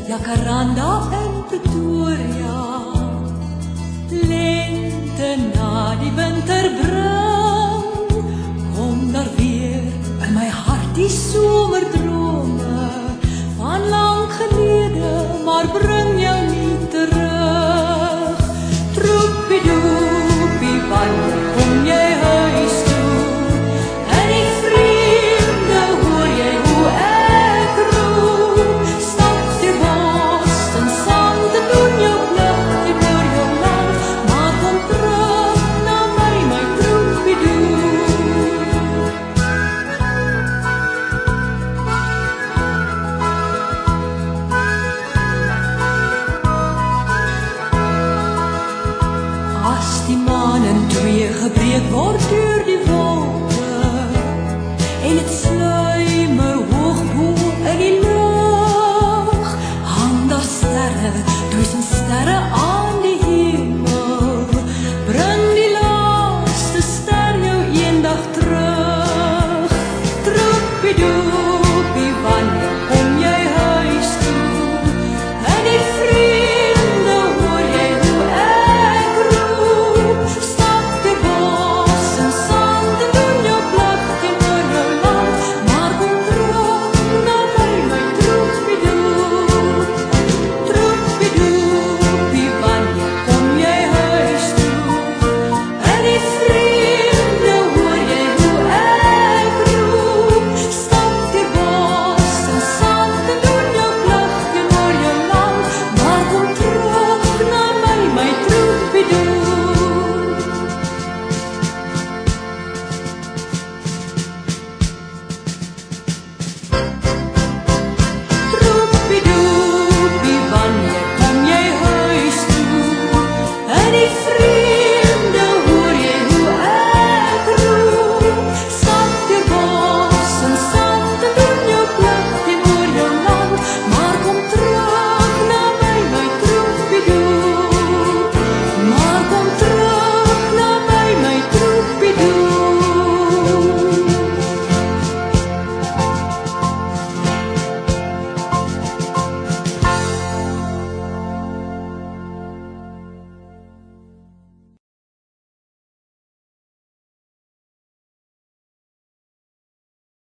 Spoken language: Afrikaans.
Jacaranda in Pretoria, lente na die winter bring, kom daar weer in my hart die somerdrome van lang gelede, maar bring jou nie terug. Troepie-doepie, wanneer kom jy huis toe? En die vreemde hoor jy hoe ek roep. Stap die bos en sang te doen jou pligte oor jou land, maar kom terug na my troepie-doep. As die maan in twee gebreek word